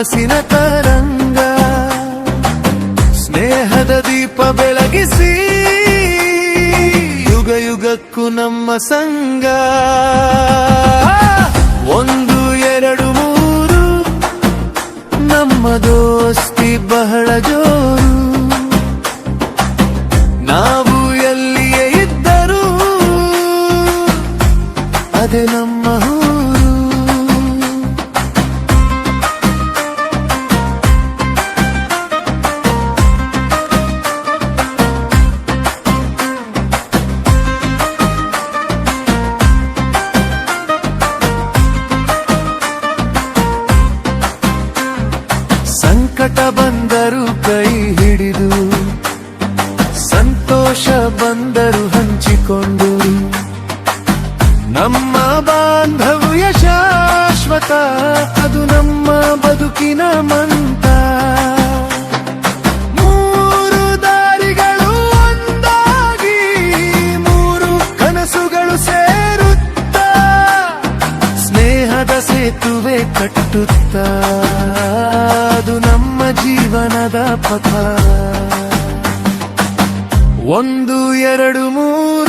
ಮನಸ್ಸಿನ ತರಂಗ ಸ್ನೇಹದ ದೀಪ ಬೆಳಗಿಸಿ ಯುಗ ಯುಗಕ್ಕೂ ನಮ್ಮ ಸಂಗ 1 2 3 ನಮ್ಮ ದೋಸ್ತಿ ಬಹಳ ಜೋರು ನಾವು ಎಲ್ಲಿಯೇ ಇದ್ದರೂ ಅದೇ ನಮ್ಮ ಸಂಕಟ ಬಂದರು ಕೈ ಹಿಡಿದು ಸಂತೋಷ ಬಂದರು ಹಂಚಿಕೊಂಡು ನಮ್ಮ ಬಾಂಧವ್ಯ ಶಾಶ್ವತ ಅದು ನಮ್ಮ ಬದುಕಿನ ಮಂತ್ರ 3 ದಾರಿಗಳು ಒಂದಾಗಿ 3 ಕನಸುಗಳು ಸೇರುತ್ತಾ ಸ್ನೇಹದ ಸೇತುವೆ ಕಟ್ಟುತ್ತಾ ಅದು ನಮ್ಮ ಜೀವನದ ಪಥ 1 2 3